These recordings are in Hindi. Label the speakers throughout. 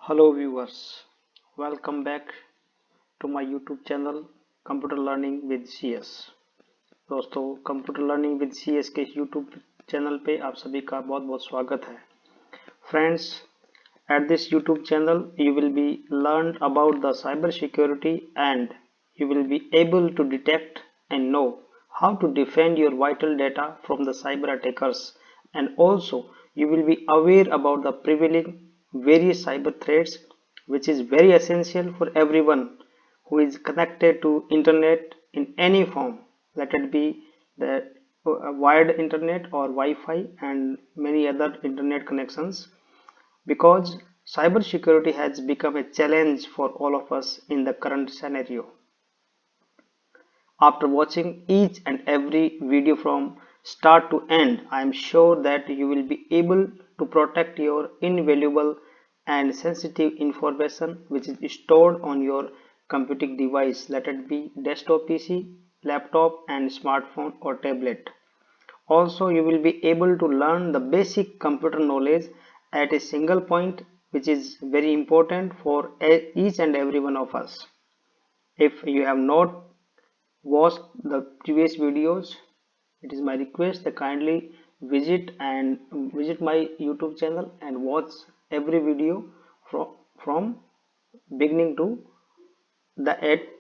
Speaker 1: Hello viewers, welcome back to my YouTube channel computer learning with CS। दोस्तों, कंप्यूटर लर्निंग विद CS के YouTube चैनल पे आप सभी का बहुत बहुत स्वागत है। Friends, at this YouTube channel you will be learned about the cyber security and you will be able to detect and know how to defend your vital data from the cyber attackers, and also you will be aware about the prevailing various cyber threats, which is very essential for everyone who is connected to internet in any form, let it be the wired internet or Wi-Fi and many other internet connections, because cybersecurity has become a challenge for all of us in the current scenario. After watching each and every video from start to end, I am sure that you will be able to protect your invaluable and sensitive information which is stored on your computing device, let it be desktop PC, laptop and smartphone or tablet. Also, you will be able to learn the basic computer knowledge at a single point, which is very important for each and every one of us. If you have not watched the previous videos, it is my request that kindly visit my YouTube channel and watch every video from beginning to the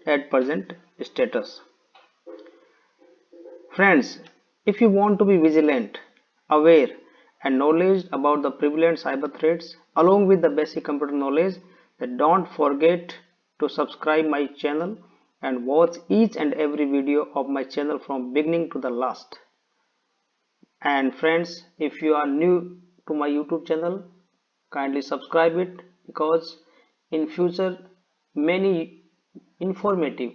Speaker 1: at present status. Friends, if you want to be vigilant, aware, and knowledge about the prevalent cyber threats along with the basic computer knowledge, then don't forget to subscribe my channel and watch each and every video of my channel from beginning to the last. And friends, if you are new to my YouTube channel, kindly subscribe it, because in future many informative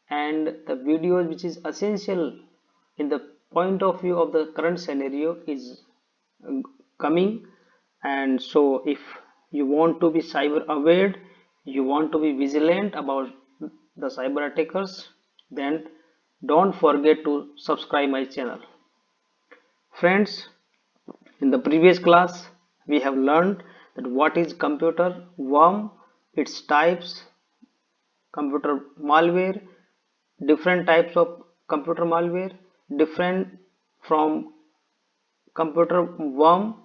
Speaker 1: and the videos which is essential in the point of view of the current scenario is coming. And so if you want to be cyber aware, you want to be vigilant about the cyber attackers, then don't forget to subscribe my channel. Friends, in the previous class we have learned that what is computer worm, its types, computer malware, different types of computer malware, different from computer worm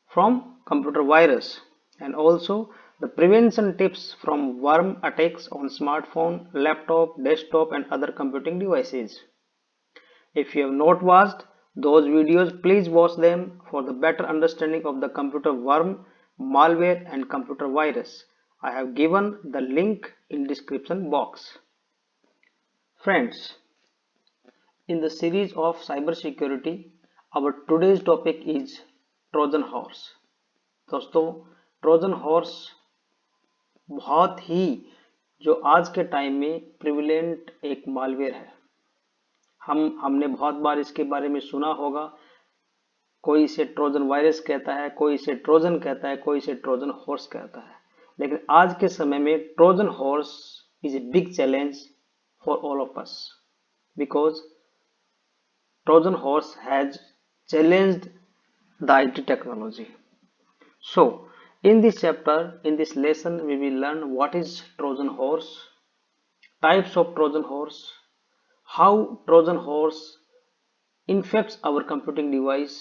Speaker 1: from computer virus, and also the prevention tips from worm attacks on smartphone, laptop, desktop and other computing devices. If you have not watched those videos, please watch them for the better understanding of the computer worm, malware and computer virus. I have given the link in description box. Friends, in the series of cybersecurity, our today's topic is Trojan horse. दोस्तों, ट्रोजन हॉर्स बहुत ही जो आज के टाइम में प्रिविलेंट एक मालवेयर है। हमने बहुत बार इसके बारे में सुना होगा। कोई इसे ट्रोजन वायरस कहता है, कोई इसे ट्रोजन कहता है, कोई इसे ट्रोजन हॉर्स कहता है। लेकिन आज के समय में Trojan horse is a big challenge for all of us, because Trojan horse has challenged the IT technology. So, in this chapter, in this lesson, we will learn what is Trojan horse, types of Trojan horse, how Trojan horse infects our computing device,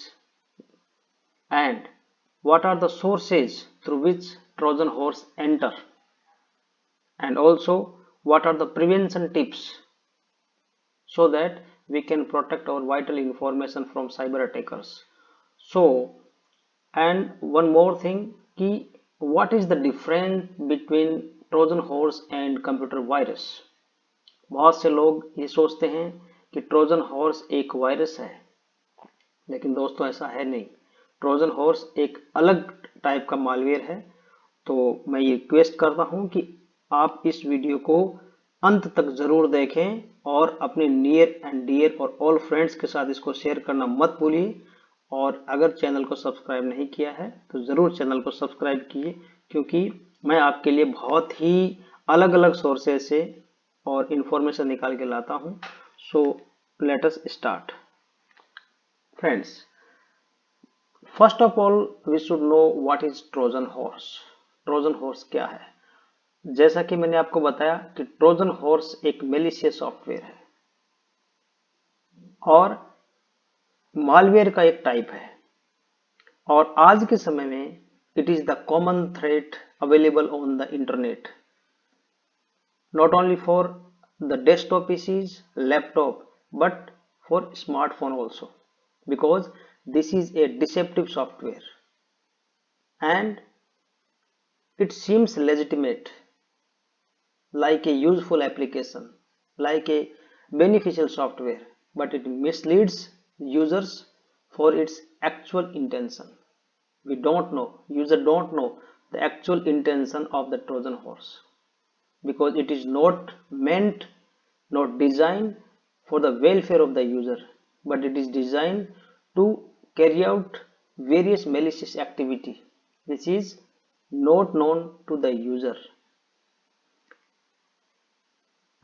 Speaker 1: and what are the sources through which Trojan horse enter, and also what are the prevention tips so that we can protect our vital information from cyber attackers. So, and one more thing, कि what is the difference between Trojan horse and computer virus? बहुत से लोग ये सोचते हैं कि ट्रोजन हॉर्स एक वायरस है, लेकिन दोस्तों ऐसा है नहीं। ट्रोजन हॉर्स एक अलग टाइप का मालवेयर है। तो मैं ये रिक्वेस्ट करता हूँ कि आप इस वीडियो को अंत तक जरूर देखें और अपने नियर एंड डियर और ऑल फ्रेंड्स के साथ इसको शेयर करना मत भूलिए। और अगर चैनल को सब्सक्राइब नहीं किया है तो ज़रूर चैनल को सब्सक्राइब कीजिए, क्योंकि मैं आपके लिए बहुत ही अलग अलग सोर्सेज से और इन्फॉर्मेशन निकाल के लाता हूं। So let us start. Friends, first of all we should know what is Trojan horse. Trojan horse क्या है। जैसा कि मैंने आपको बताया कि ट्रोजन हॉर्स एक मेलिशियस सॉफ्टवेयर है और मालवेयर का एक टाइप है, और आज के समय में it is the common threat available on the internet, not only for the desktop PCs, laptop, but for smartphone also, because this is a deceptive software and it seems legitimate, like a useful application, like a beneficial software, but it misleads users for its actual intention. We don't know, user don't know the actual intention of the Trojan horse, because it is not meant, not designed for the welfare of the user, but it is designed to carry out various malicious activity which is not known to the user.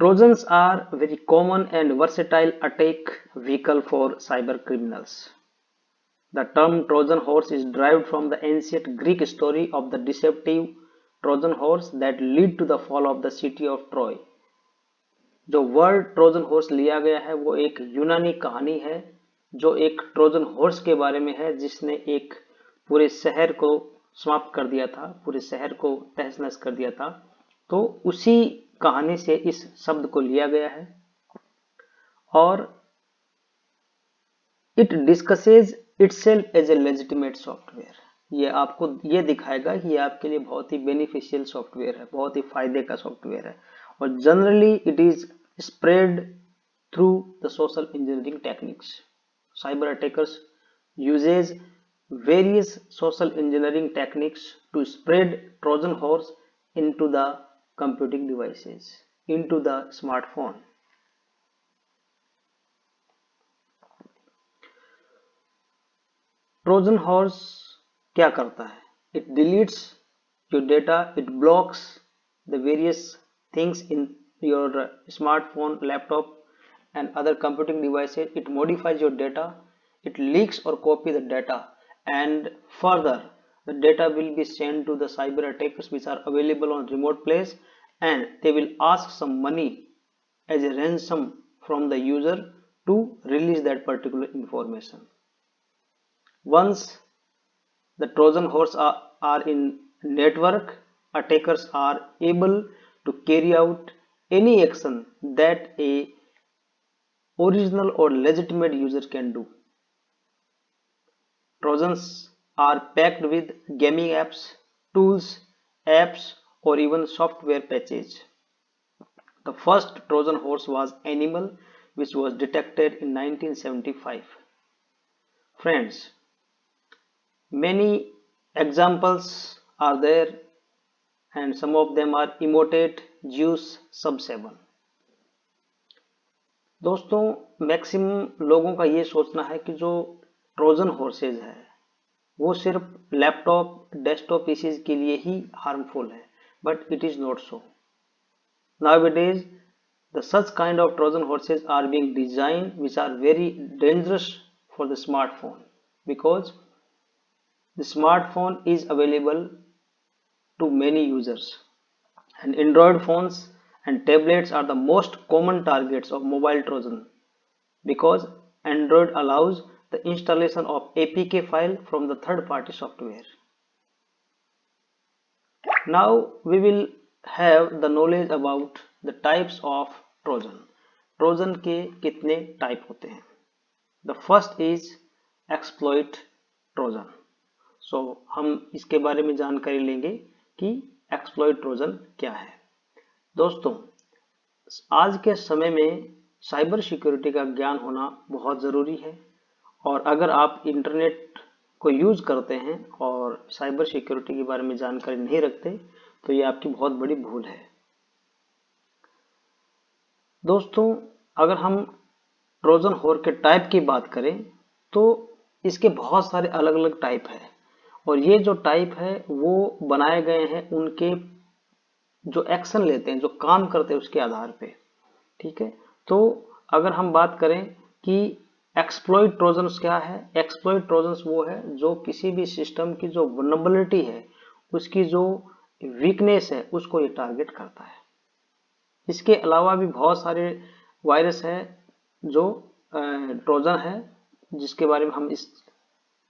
Speaker 1: Trojans are very common and versatile attack vehicle for cyber criminals. The term Trojan horse is derived from the ancient Greek story of the deceptive Trojan horse that led to the fall of the city of Troy. जो वर्ड ट्रोजन हॉर्स लिया गया है वो एक यूनानी कहानी है, जो एक ट्रोजन हॉर्स के बारे में है जिसने एक पूरे शहर को समाप्त कर दिया था, पूरे शहर को तहस नहस कर दिया था। तो उसी कहानी से इस शब्द को लिया गया है और it disguises itself as a legitimate software. ये आपको ये दिखाएगा कि ये आपके लिए बहुत ही बेनिफिशियल सॉफ्टवेयर है, बहुत ही फायदे का सॉफ्टवेयर है, और generally it is spread through the social engineering techniques. Cyber attackers uses various social engineering techniques to spread Trojan horse into the computing devices, into the smartphone. Trojan horse क्या करता है? It deletes your data, it blocks the various things in your smartphone, laptop and other computing devices. It modifies your data, it leaks or copy the data, and further the data will be sent to the cyber attackers which are available on remote place, and they will ask some money as a ransom from the user to release that particular information. Once the Trojan horse are in network, attackers are able to carry out any action that a original or legitimate user can do. Trojans are packed with gaming apps, tools, apps, or even software patches. The first Trojan horse was Animal, which was detected in 1975. Friends, many examples are there and some of them are Emotet, Zeus, Sub7. दोस्तों, मैक्सिमम लोगों का ये सोचना है कि जो ट्रोजन हॉर्सेज है वो सिर्फ लैपटॉप, डेस्कटॉप पीसीज के लिए ही हार्मफुल है, but it is not so. Nowadays, the such kind of Trojan horses are being designed which are very dangerous for the smartphone, because the smartphone is available to many users, and Android phones and tablets are the most common targets of mobile Trojan, because Android allows the installation of APK file from the third party software. Now we will have the knowledge about the types of Trojan. Trojan के कितने टाइप होते हैं? The first is exploit Trojan. So हम इसके बारे में जानकारी लेंगे कि exploit Trojan क्या है. दोस्तों, आज के समय में साइबर सिक्योरिटी का ज्ञान होना बहुत ज़रूरी है, और अगर आप इंटरनेट को यूज करते हैं और साइबर सिक्योरिटी के बारे में जानकारी नहीं रखते तो ये आपकी बहुत बड़ी भूल है. दोस्तों, अगर हम ट्रोजन हॉर्स के टाइप की बात करें तो इसके बहुत सारे अलग अलग टाइप है, और ये जो टाइप है वो बनाए गए हैं उनके जो एक्शन लेते हैं, जो काम करते हैं उसके आधार पे. ठीक है, तो अगर हम बात करें कि एक्सप्लॉइट ट्रोजन्स क्या है, एक्सप्लॉइट ट्रोजन्स वो है जो किसी भी सिस्टम की जो वल्नरेबिलिटी है उसकी जो वीकनेस है उसको ये टारगेट करता है। इसके अलावा भी बहुत सारे वायरस है जो ट्रोजन है, जिसके बारे में हम इस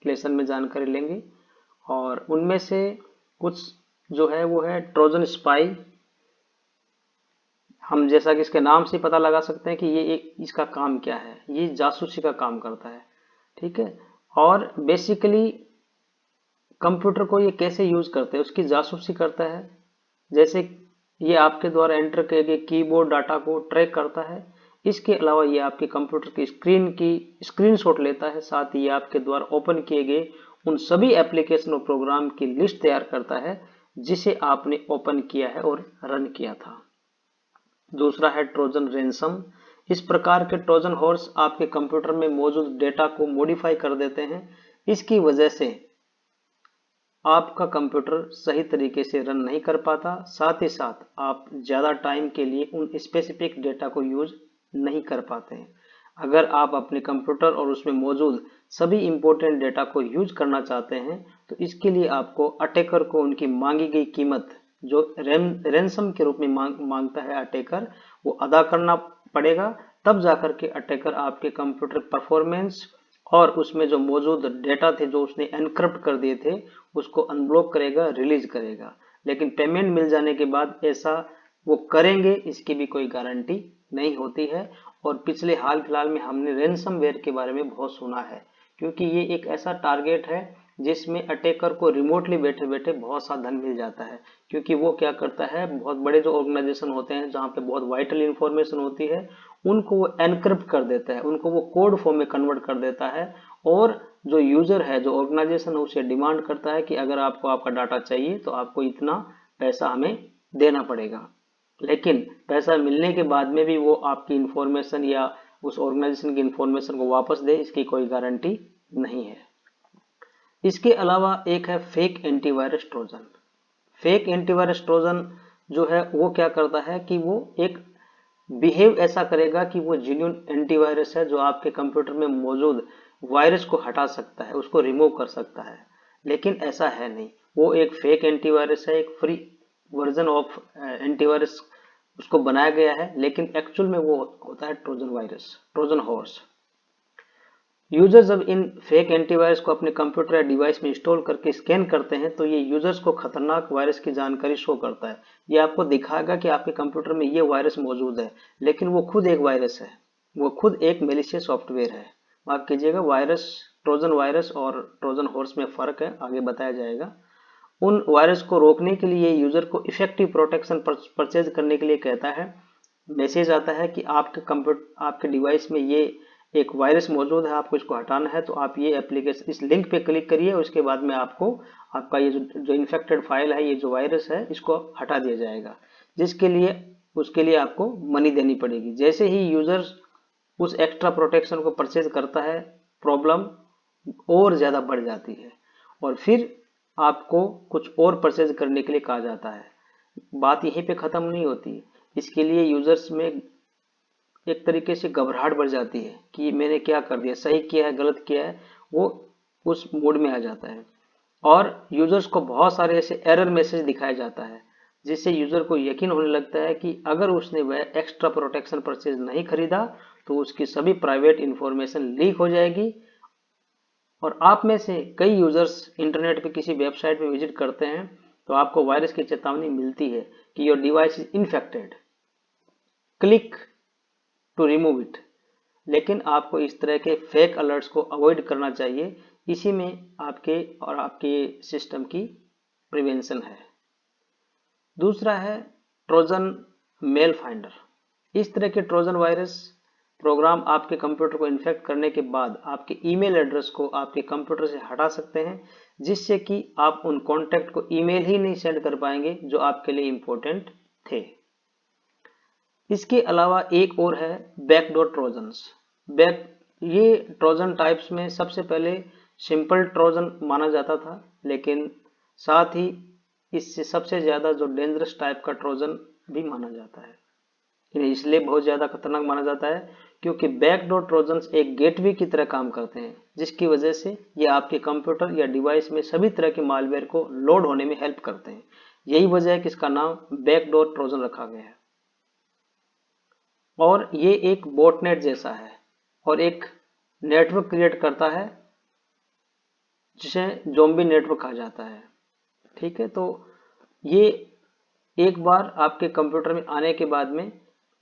Speaker 1: लेसन में जानकारी लेंगे। और उनमें से कुछ जो है वो है ट्रोजन स्पाई। हम जैसा कि इसके नाम से पता लगा सकते हैं कि ये एक इसका काम क्या है, ये जासूसी का काम करता है, ठीक है। और बेसिकली कंप्यूटर को ये कैसे यूज करते हैं, उसकी जासूसी करता है। जैसे ये आपके द्वारा एंटर किए गए कीबोर्ड डाटा को ट्रैक करता है। इसके अलावा ये आपके कंप्यूटर की स्क्रीनशॉट लेता है, साथ ही ये आपके द्वारा ओपन किए गए उन सभी एप्लीकेशन और प्रोग्राम की लिस्ट तैयार करता है जिसे आपने ओपन किया है और रन किया था। दूसरा है ट्रोजन रैंसम। इस प्रकार के ट्रोजन हॉर्स आपके कंप्यूटर में मौजूद डेटा को मॉडिफाई कर देते हैं। इसकी वजह से आपका कंप्यूटर सही तरीके से रन नहीं कर पाता, साथ ही साथ आप ज़्यादा टाइम के लिए उन स्पेसिफिक डेटा को यूज नहीं कर पाते हैं। अगर आप अपने कंप्यूटर और उसमें मौजूद सभी इंपॉर्टेंट डेटा को यूज करना चाहते हैं तो इसके लिए आपको अटैकर को उनकी मांगी गई कीमत जो रैंसम के रूप में मांगता है अटैकर, वो अदा करना पड़ेगा। तब जाकर के अटैकर आपके कंप्यूटर परफॉर्मेंस और उसमें जो मौजूद डेटा थे जो उसने एनक्रिप्ट कर दिए थे उसको अनब्लॉक करेगा, रिलीज करेगा। लेकिन पेमेंट मिल जाने के बाद ऐसा वो करेंगे इसकी भी कोई गारंटी नहीं होती है। और पिछले हाल फिलहाल में हमने रैंसमवेयर के बारे में बहुत सुना है, क्योंकि ये एक ऐसा टारगेट है जिसमें अटैकर को रिमोटली बैठे बैठे बहुत सा धन मिल जाता है। क्योंकि वो क्या करता है, बहुत बड़े जो ऑर्गेनाइजेशन होते हैं जहाँ पे बहुत वाइटल इंफॉर्मेशन होती है उनको वो एनक्रिप्ट कर देता है, उनको वो कोड फॉर्म में कन्वर्ट कर देता है। और जो यूजर है, जो ऑर्गेनाइजेशन है, उसे डिमांड करता है कि अगर आपको आपका डाटा चाहिए तो आपको इतना पैसा हमें देना पड़ेगा। लेकिन पैसा मिलने के बाद में भी वो आपकी इंफॉर्मेशन या उस ऑर्गेनाइजेशन की इंफॉर्मेशन को वापस दे, इसकी कोई गारंटी नहीं है। इसके अलावा एक है fake antivirus Trojan. Fake antivirus Trojan जो है वो क्या करता है कि वो एक बिहेव ऐसा करेगा कि वो जेन्युइन एंटीवायरस है जो आपके कंप्यूटर में मौजूद वायरस को हटा सकता है, उसको रिमूव कर सकता है। लेकिन ऐसा है नहीं, वो एक फेक एंटीवायरस है, एक फ्री वर्जन ऑफ एंटीवायरस उसको बनाया गया है, लेकिन एक्चुअल में वो होता है Trojan virus, Trojan horse. User जब इन फेक एंटीवायरस को अपने कंप्यूटर या डिवाइस में इंस्टॉल करके स्कैन करते हैं तो ये यूजर्स को खतरनाक वायरस की जानकारी शो करता है। ये आपको दिखाएगा कि आपके कंप्यूटर में ये वायरस मौजूद है, लेकिन वो खुद एक वायरस है, वो खुद एक मेलिशियस सॉफ्टवेयर है। माफ कीजिएगा, वायरस, ट्रोजन वायरस और ट्रोजन हॉर्स में फर्क है, आगे बताया जाएगा। उन वायरस को रोकने के लिए यूजर को इफेक्टिव प्रोटेक्शन परचेज करने के लिए कहता है। मैसेज आता है कि आपके डिवाइस में ये एक वायरस मौजूद है, आपको इसको हटाना है तो आप ये एप्लीकेशन, इस लिंक पे क्लिक करिए, उसके बाद में आपको आपका ये जो इन्फेक्टेड फाइल है, ये जो वायरस है, इसको हटा दिया जाएगा। जिसके लिए उसके लिए आपको मनी देनी पड़ेगी। जैसे ही यूजर उस एक्स्ट्रा प्रोटेक्शन को परचेज करता है, प्रॉब्लम और ज्यादा बढ़ जाती है और फिर आपको कुछ और परचेज करने के लिए कहा जाता है। बात यहीं पे खत्म नहीं होती, इसके लिए यूजर्स में एक तरीके से घबराहट बढ़ जाती है कि मैंने क्या कर दिया, सही किया है, गलत किया है, वो उस मोड में आ जाता है। और यूजर्स को बहुत सारे ऐसे एरर मैसेज दिखाया जाता है जिससे यूजर को यकीन होने लगता है कि अगर उसने वह एक्स्ट्रा प्रोटेक्शन परचेज नहीं खरीदा तो उसकी सभी प्राइवेट इंफॉर्मेशन लीक हो जाएगी। और आप में से कई यूजर्स इंटरनेट पे किसी वेबसाइट पे विजिट करते हैं तो आपको वायरस की चेतावनी मिलती है कि your device is infected, click to remove it. लेकिन आपको इस तरह के फेक अलर्ट्स को अवॉइड करना चाहिए, इसी में आपके और आपके सिस्टम की प्रिवेंशन है। दूसरा है ट्रोजन मेल फाइंडर। इस तरह के ट्रोजन वायरस प्रोग्राम आपके कंप्यूटर को इन्फेक्ट करने के बाद आपके ईमेल एड्रेस को आपके कंप्यूटर से हटा सकते हैं, जिससे कि आप उन कॉन्टैक्ट को ईमेल ही नहीं सेंड कर पाएंगे जो आपके लिए इंपॉर्टेंट थे। इसके अलावा एक और है बैकडोर ट्रोजन्स। ये ट्रोजन टाइप्स में सबसे पहले सिंपल ट्रोजन माना जाता था, लेकिन साथ ही इससे सबसे ज्यादा जो डेंजरस टाइप का ट्रोजन भी माना जाता है। इन्हें इसलिए बहुत ज्यादा खतरनाक माना जाता है क्योंकि बैकडोर ट्रोजन्स एक गेटवे की तरह काम करते हैं, जिसकी वजह से ये आपके कंप्यूटर या डिवाइस में सभी तरह के मालवेयर को लोड होने में हेल्प करते हैं। यही वजह है कि इसका नाम बैकडोर ट्रोजन रखा गया है। और ये एक बॉटनेट जैसा है और एक नेटवर्क क्रिएट करता है जिसे ज़ॉम्बी नेटवर्क कहा जाता है। ठीक है, तो ये एक बार आपके कंप्यूटर में आने के बाद में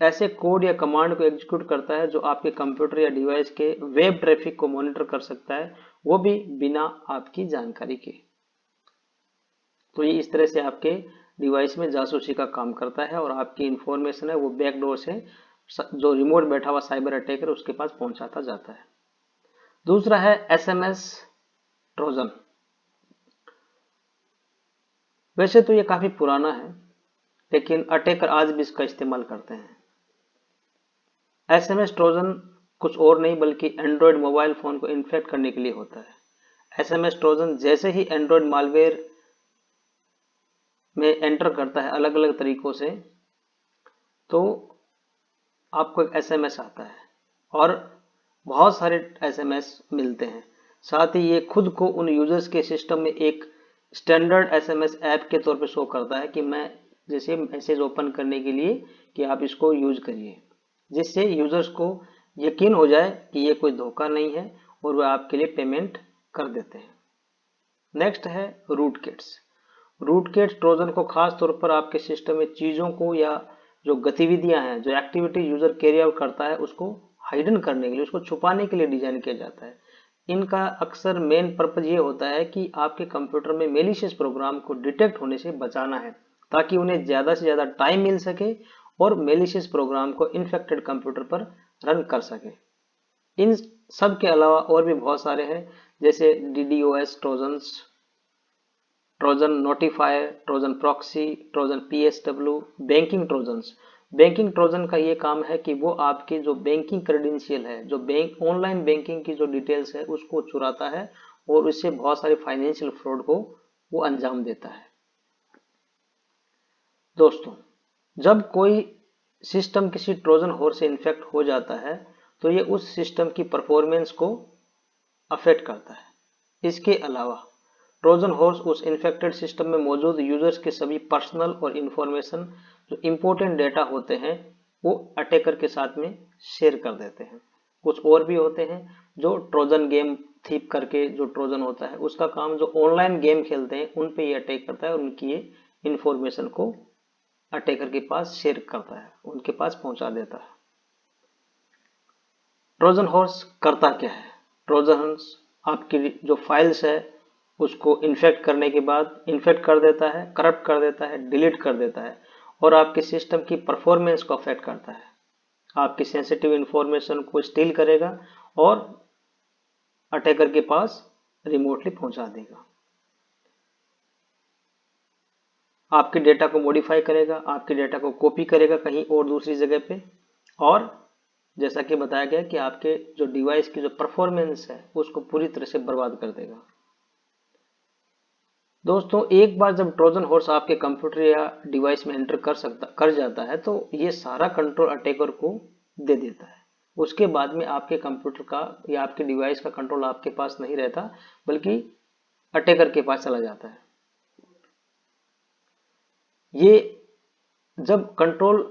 Speaker 1: ऐसे कोड या कमांड को एग्जीक्यूट करता है जो आपके कंप्यूटर या डिवाइस के वेब ट्रैफिक को मॉनिटर कर सकता है, वो भी बिना आपकी जानकारी के। तो ये इस तरह से आपके डिवाइस में जासूसी का काम करता है और आपकी इंफॉर्मेशन है वो बैकडोर से जो रिमोट बैठा हुआ साइबर अटैकर उसके पास पहुंचाता जाता है। दूसरा है एसएमएस ट्रोजन। वैसे तो ये काफी पुराना है, लेकिन अटैकर आज भी इसका इस्तेमाल करते हैं। एसएमएस ट्रोजन कुछ और नहीं बल्कि एंड्रॉयड मोबाइल फोन को इन्फेक्ट करने के लिए होता है। एसएमएस ट्रोजन जैसे ही एंड्रॉयड मालवेयर में एंटर करता है अलग अलग तरीकों से, तो आपको एक एसएमएस आता है और बहुत सारे एसएमएस मिलते हैं। साथ ही ये खुद को उन यूजर्स के सिस्टम में एक स्टैंडर्ड एसएमएस ऐप के तौर पे शो करता है कि मैं जैसे मैसेज ओपन करने के लिए कि आप इसको यूज करिए, जिससे यूजर्स को यकीन हो जाए कि ये कोई धोखा नहीं है और वह आपके लिए पेमेंट कर देते हैं। नेक्स्ट है रूटकिट्स। रूटकिट्स ट्रोजन को खास तौर पर आपके सिस्टम में चीजों को या जो गतिविधियां हैं, जो एक्टिविटी यूजर कैरी आउट करता है उसको हाइडन करने के लिए, उसको छुपाने के लिए डिजाइन किया जाता है। इनका अक्सर मेन पर्पज ये होता है कि आपके कंप्यूटर में मेलिशियस प्रोग्राम को डिटेक्ट होने से बचाना है, ताकि उन्हें ज्यादा से ज्यादा टाइम मिल सके और मेलिशियस प्रोग्राम को इन्फेक्टेड कंप्यूटर पर रन कर सके। इन सब के अलावा और भी बहुत सारे हैं, जैसे DDoS trojans, Trojan notifier, Trojan proxy, Trojan PSW, banking trojans. Banking Trojan का ये काम है कि वो आपकी जो बैंकिंग क्रेडेंशियल है, जो बैंक ऑनलाइन बैंकिंग की जो डिटेल्स है उसको चुराता है और उससे बहुत सारे फाइनेंशियल फ्रॉड को वो अंजाम देता है। दोस्तों, जब कोई सिस्टम किसी ट्रोजन हॉर्स से इन्फेक्ट हो जाता है तो ये उस सिस्टम की परफॉर्मेंस को अफेक्ट करता है। इसके अलावा ट्रोजन हॉर्स उस इन्फेक्टेड सिस्टम में मौजूद यूजर्स के सभी पर्सनल और इंफॉर्मेशन जो इंपॉर्टेंट डेटा होते हैं वो अटैकर के साथ में शेयर कर देते हैं। कुछ और भी होते हैं जो ट्रोजन गेम थीप करके जो ट्रोजन होता है उसका काम जो ऑनलाइन गेम खेलते हैं उन पे ये अटैक करता है और उनकी ये इंफॉर्मेशन को अटैकर के पास शेयर करता है, उनके पास पहुंचा देता है। ट्रोजन हॉर्स करता क्या है? ट्रोजन हॉर्स आपकी जो फाइल्स है उसको इन्फेक्ट करने के बाद इन्फेक्ट कर देता है, करप्ट कर देता है, डिलीट कर देता है और आपके सिस्टम की परफॉर्मेंस को अफेक्ट करता है। आपकी सेंसिटिव इंफॉर्मेशन को स्टील करेगा और अटैकर के पास रिमोटली पहुंचा देगा। आपके डेटा को मॉडिफाई करेगा, आपके डेटा को कॉपी करेगा कहीं और दूसरी जगह पे, और जैसा कि बताया गया कि आपके जो डिवाइस की जो परफॉर्मेंस है उसको पूरी तरह से बर्बाद कर देगा। दोस्तों, एक बार जब ट्रोजन हॉर्स आपके कंप्यूटर या डिवाइस में एंटर कर जाता है तो ये सारा कंट्रोल अटैकर को दे देता है। उसके बाद में आपके कंप्यूटर का या आपके डिवाइस का कंट्रोल आपके पास नहीं रहता बल्कि अटैकर के पास चला जाता है। ये जब कंट्रोल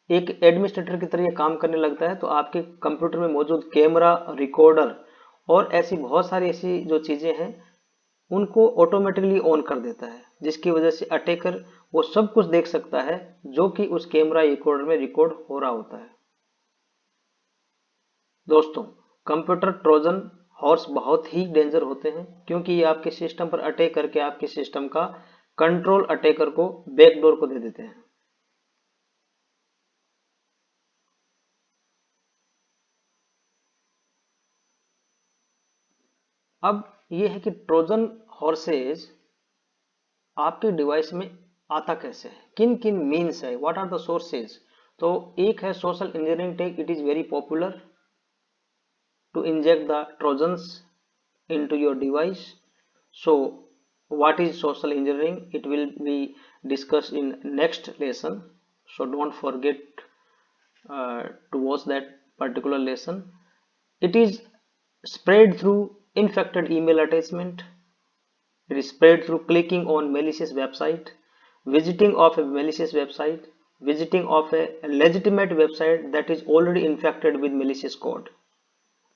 Speaker 1: एक एडमिनिस्ट्रेटर की तरह काम करने लगता है तो आपके कंप्यूटर में मौजूद कैमरा, रिकॉर्डर और ऐसी बहुत सारी ऐसी जो चीजें हैं उनको ऑटोमेटिकली ऑन कर देता है, जिसकी वजह से अटैकर वो सब कुछ देख सकता है जो कि उस कैमरा रिकॉर्डर में रिकॉर्ड हो रहा होता है। दोस्तों, कंप्यूटर ट्रोजन हॉर्स बहुत ही डेंजर होते हैं क्योंकि ये आपके सिस्टम पर अटैक करके आपके सिस्टम का कंट्रोल अटैकर को बैकडोर को दे देते हैं। अब ये है कि ट्रोजन हॉर्सेज आपके डिवाइस में आता कैसे है, किन किन मीन्स है, व्हाट आर द सोर्सेज। तो एक है social engineering tech, it is very popular to inject the trojans into your device. So what is social engineering, it will be discussed in next lesson, so don't forget to watch that particular lesson. It is spread through infected email attachment, it is spread through clicking on malicious website, visiting of a malicious website, visiting of a legitimate website that is already infected with malicious code.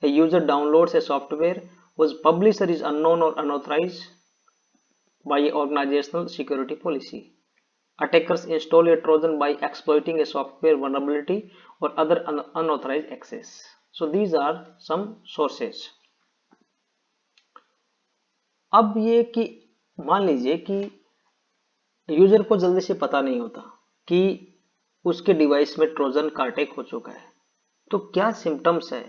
Speaker 1: A user downloads a software whose publisher is unknown or unauthorized by an organizational security policy. Attackers install a Trojan by exploiting a software vulnerability or other unauthorized access. So these are some sources. अब ये कि मान लीजिए कि यूजर को जल्दी से पता नहीं होता कि उसके डिवाइस में ट्रोजन का अटैक हो चुका है, तो क्या सिम्टम्स है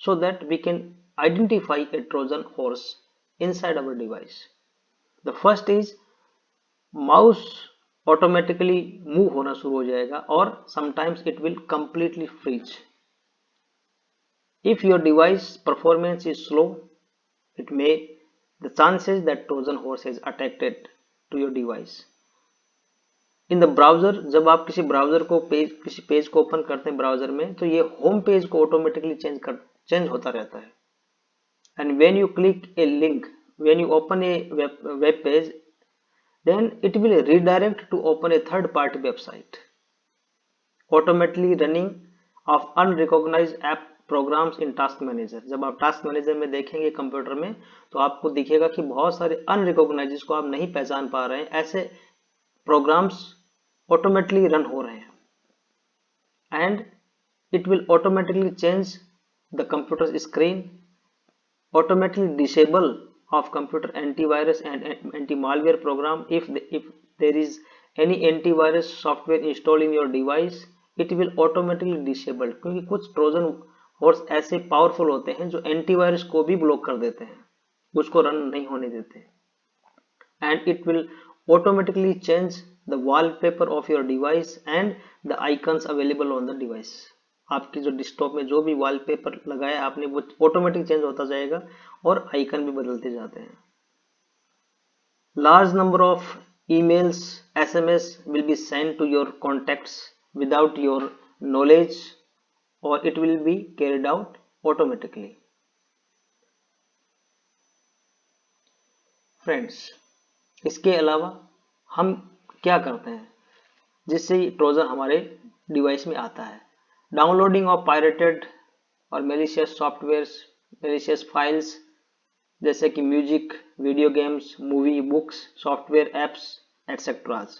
Speaker 1: so that we can identify a Trojan horse inside our device. The first is mouse automatically move होना शुरू हो जाएगा और sometimes it will completely freeze. If your device performance is slow, it may the chances that Trojan horse is attacked to your device. In the browser, जब आप किसी ब्राउजर को किसी पेज को ओपन करते हैं ब्राउजर में, तो ये होम पेज को ऑटोमेटिकली चेंज होता रहता है. And when you click a link, when you open a web page, then it will redirect to open a third party website, automatically running of unrecognized app programs in task manager. जब आप टास्क मैनेजर में देखेंगे कंप्यूटर में, तो आपको दिखेगा कि बहुत सारे अनरिकॉग्नाइज्ड, जिसको आप नहीं पहचान पा रहे हैं, ऐसे प्रोग्राम्स ऑटोमेटिकली रन हो रहे हैं. And it will automatically change the computer screen, automatically disable of computer antivirus and anti-malware program. If there is any antivirus software installed in your device, it will automatically disable, क्योंकि कुछ ट्रोजन हॉर्स ऐसे पावरफुल होते हैं जो एंटीवायरस को भी ब्लॉक कर देते हैं, उसको रन नहीं होने देते. And it will automatically change the wallpaper of your device and the icons available on the device. आपकी जो डेस्कटॉप में जो भी वॉलपेपर लगाया आपने, वो ऑटोमेटिक चेंज होता जाएगा और आइकन भी बदलते जाते हैं. Large number of emails, SMS will be send to your contacts without your knowledge और it will be carried out automatically. Friends, इसके अलावा हम क्या करते हैं जिससे ट्रोजन हमारे डिवाइस में आता है? डाउनलोडिंग ऑफ पायरेटेड और मेलिशियस सॉफ्टवेयर्स, मेलिशियस फाइल्स, जैसे कि music, video games, movie, books, software, apps etceteras.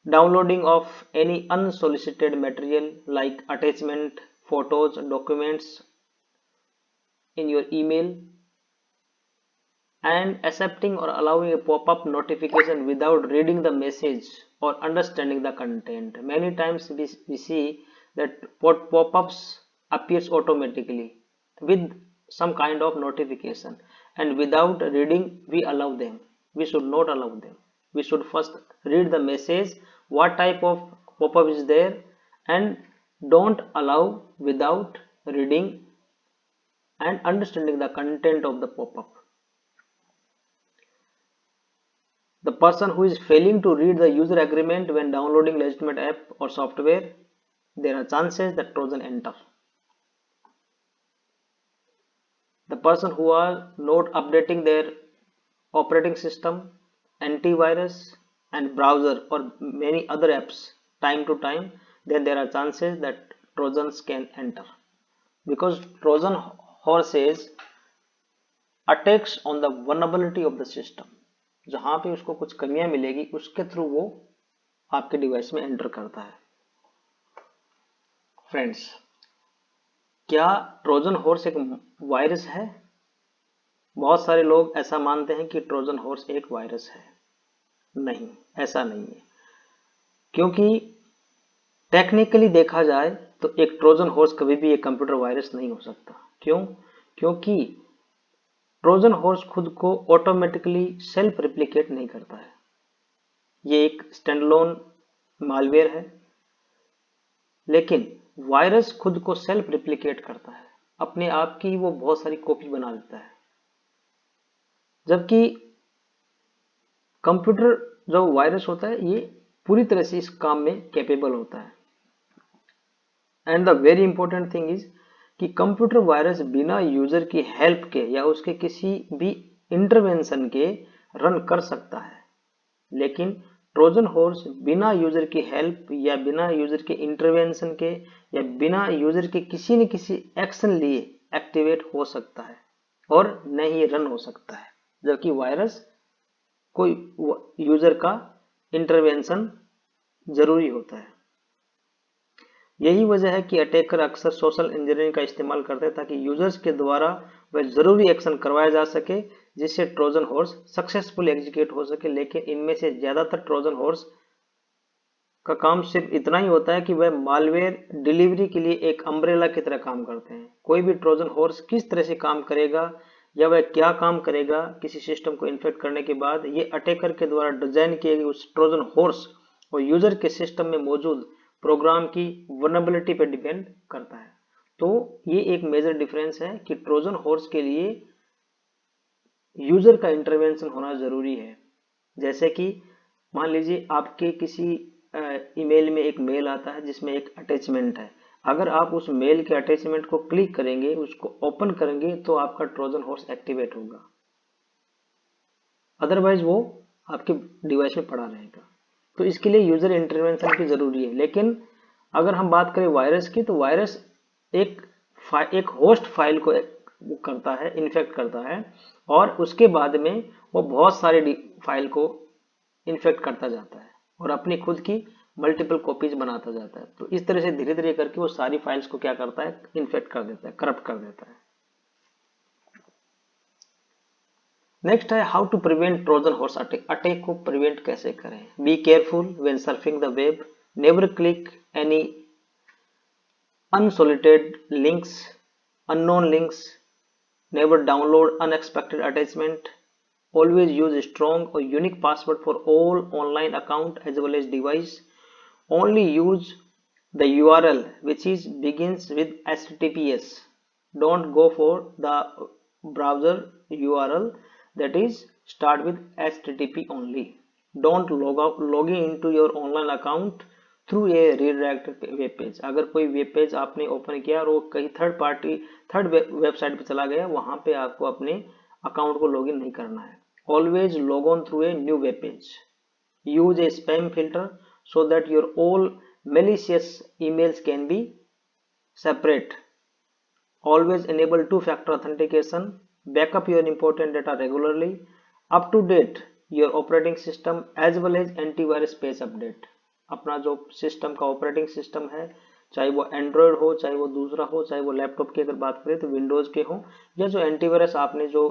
Speaker 1: Downloading of any unsolicited material like attachment, photos, documents in your email, and accepting or allowing a pop-up notification without reading the message or understanding the content. Many times we see that pop-ups appears automatically with some kind of notification, and without reading we allow them. We should not allow them. We should first read the message, what type of pop-up is there, and don't allow without reading and understanding the content of the pop-up. The person who is failing to read the user agreement when downloading legitimate app or software, there are chances that Trojan enter. The person who are not updating their operating system, antivirus and browser or many other apps time to time, then there are chances that Trojans can enter. Because Trojan horses attacks on the vulnerability of the system. जहां पे उसको कुछ कमियां मिलेगी उसके थ्रू वो आपके डिवाइस में एंटर करता है. फ्रेंड्स, क्या ट्रोजन हॉर्स एक वायरस है? बहुत सारे लोग ऐसा मानते हैं कि ट्रोजन हॉर्स एक वायरस है. नहीं, ऐसा नहीं है. क्योंकि टेक्निकली देखा जाए तो एक ट्रोजन हॉर्स कभी भी एक कंप्यूटर वायरस नहीं हो सकता. क्यों? क्योंकि ट्रोजन हॉर्स खुद को ऑटोमेटिकली सेल्फ रिप्लिकेट नहीं करता है. ये एक स्टैंडअलोन मालवेयर है, लेकिन वायरस खुद को सेल्फ रिप्लिकेट करता है. अपने आप की वो बहुत सारी कॉपी बना लेता है. जबकि कंप्यूटर जो वायरस होता है ये पूरी तरह से इस काम में कैपेबल होता है. And the very important thing is कि कंप्यूटर वायरस बिना यूजर की हेल्प के या उसके किसी भी इंटरवेंशन के रन कर सकता है. लेकिन ट्रोजन हॉर्स बिना यूजर की हेल्प या बिना यूजर के इंटरवेंशन के या बिना यूजर के किसी न किसी एक्शन लिए एक्टिवेट हो सकता है और न ही रन हो सकता है, जबकि वायरस कोई यूजर का इंटरवेंशन जरूरी होता है। यही वजह है कि अटैकर अक्सर सोशल इंजीनियरिंग का इस्तेमाल करते हैं ताकि यूजर्स के द्वारा वह जरूरी एक्शन करवाया जा सके जिससे ट्रोजन हॉर्स सक्सेसफुल एग्जीक्यूट हो सके। लेकिन इनमें से ज्यादातर ट्रोजन हॉर्स का काम सिर्फ इतना ही होता है कि वह मालवेयर डिलीवरी के लिए एक अम्ब्रेला की तरह काम करते हैं। कोई भी ट्रोजन हॉर्स किस तरह से काम करेगा या वह क्या काम करेगा किसी सिस्टम को इन्फेक्ट करने के बाद, ये अटैकर के द्वारा डिजाइन किए गए उस ट्रोजन हॉर्स और यूजर के सिस्टम में मौजूद प्रोग्राम की वल्नरेबिलिटी पर डिपेंड करता है। तो ये एक मेजर डिफरेंस है कि ट्रोजन हॉर्स के लिए यूजर का इंटरवेंशन होना जरूरी है। जैसे कि मान लीजिए आपके किसी ईमेल में एक मेल आता है जिसमें एक अटैचमेंट है। अगर आप उस मेल के अटैचमेंट को क्लिक करेंगे, उसको ओपन करेंगे, तो आपका ट्रोजन हॉर्स एक्टिवेट होगा, अदरवाइज वो आपके डिवाइस में पड़ा रहेगा। तो इसके लिए यूजर इंटरवेंशन की जरूरी है। लेकिन अगर हम बात करें वायरस की, तो वायरस एक होस्ट फाइल को करता है, इन्फेक्ट करता है, और उसके बाद में वो बहुत सारे फाइल को इन्फेक्ट करता जाता है और अपनी खुद की मल्टीपल कॉपीज बनाता जाता है। तो इस तरह से धीरे धीरे करके वो सारी फाइल्स को क्या करता है, इन्फेक्ट कर देता है, करप्ट कर देता है। नेक्स्ट है how to prevent Trojan horse attack. Attack को प्रिवेंट कैसे करें। Be careful when surfing the web, never click any unsolicited links, unknown links, never download unexpected attachment, always use a strong or unique password for all online account as well as device, only use the URL which is begins with HTTPS, don't go for the browser URL that is start with HTTP only, don't log in into your online account through a redirected web page. अगर कोई वेब पेज आपने ओपन किया और वो कहीं थर्ड वेबसाइट पे चला गया, वहां पे आपको अपने अकाउंट को लॉगिन नहीं करना है। Always log on through a new web page, use A spam filter so that your all malicious emails can be separate, always enable two-factor authentication, backup your important data regularly, up to date your operating system as well as antivirus patch update। अपना जो सिस्टम का ऑपरेटिंग सिस्टम है, चाहे वो एंड्रॉयड हो, चाहे वो दूसरा हो, चाहे वो लैपटॉप की अगर बात करें तो विंडोज के हो, या जो एंटीवायरस आपने जो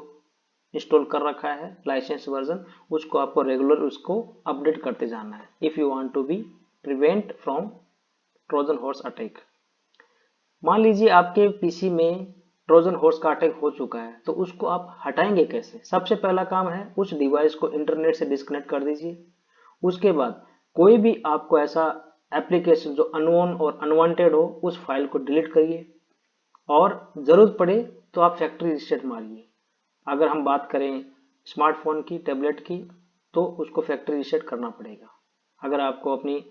Speaker 1: इंस्टॉल कर रखा है लाइसेंस वर्जन, उसको आपको रेगुलर उसको अपडेट करते जाना है if you want to be prevent from Trojan horse attack. मान लीजिए आपके पीसी में ट्रोजन हॉर्स का अटैक हो चुका है, तो उसको आप हटाएंगे कैसे। सबसे पहला काम है उस डिवाइस को इंटरनेट से डिस्कनेक्ट कर दीजिए। उसके बाद कोई भी आपको ऐसा एप्लीकेशन जो अननोन और अनवांटेड हो, उस फाइल को डिलीट करिए और जरूरत पड़े तो आप फैक्ट्री रीसेट मारिए। अगर हम बात करें स्मार्टफोन की, टैबलेट की, तो उसको फैक्ट्री रीसेट करना पड़ेगा अगर आपको अपनी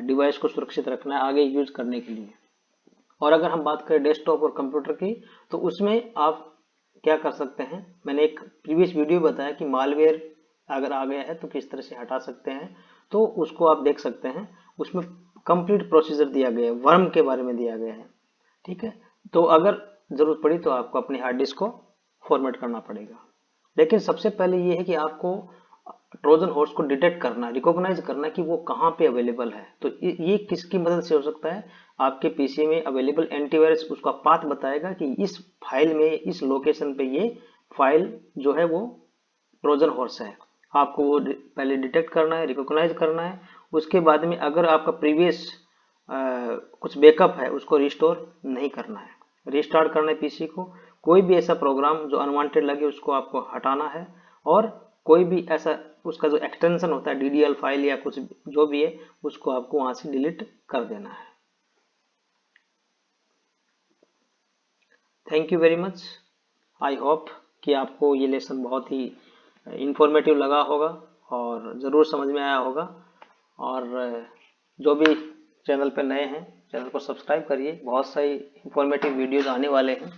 Speaker 1: डिवाइस को सुरक्षित रखना है आगे यूज करने के लिए। और अगर हम बात करें डेस्कटॉप और कंप्यूटर की, तो उसमें आप क्या कर सकते हैं, मैंने एक प्रीवियस वीडियो बताया कि मालवेयर अगर आ गया है तो किस तरह से हटा सकते हैं, तो उसको आप देख सकते हैं। उसमें कंप्लीट प्रोसीजर दिया गया है, वर्म के बारे में दिया गया है, ठीक है। तो अगर जरूरत पड़ी तो आपको अपनी हार्ड डिस्क को फॉर्मेट करना पड़ेगा। लेकिन सबसे पहले ये है कि आपको ट्रोजन हॉर्स को डिटेक्ट करना, रिकॉग्नाइज करना कि वो कहाँ पे अवेलेबल है। तो ये किसकी मदद से हो सकता है, आपके पीसी में अवेलेबल एंटीवायरस उसका पाथ बताएगा कि इस फाइल में, इस लोकेशन पे ये फाइल जो है वो ट्रोजन हॉर्स है। आपको वो पहले डिटेक्ट करना है, रिकॉग्नाइज करना है। उसके बाद में अगर आपका प्रीवियस कुछ बैकअप है उसको रिस्टोर नहीं करना है, रिस्टार्ट करना है पीसी को। कोई भी ऐसा प्रोग्राम जो अनवांटेड लगे उसको आपको हटाना है, और कोई भी ऐसा उसका जो एक्सटेंशन होता है DDL फाइल या कुछ जो भी है उसको आपको वहां से डिलीट कर देना है। Thank you very much. I hope कि आपको ये लेसन बहुत ही इंफॉर्मेटिव लगा होगा और ज़रूर समझ में आया होगा। और जो भी चैनल पर नए हैं, चैनल को सब्सक्राइब करिए, बहुत सारी इंफॉर्मेटिव वीडियोस आने वाले हैं।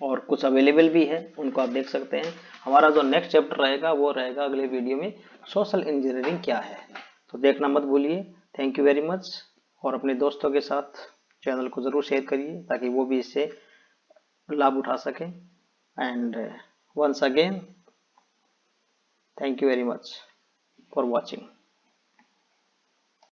Speaker 1: और कुछ अवेलेबल भी है, उनको आप देख सकते हैं। हमारा जो नेक्स्ट चैप्टर रहेगा वो रहेगा अगले वीडियो में, सोशल इंजीनियरिंग क्या है, तो देखना मत भूलिए। Thank you very much. और अपने दोस्तों के साथ चैनल को ज़रूर शेयर करिए ताकि वो भी इससे लाभ उठा सकें। And once again thank you very much for watching.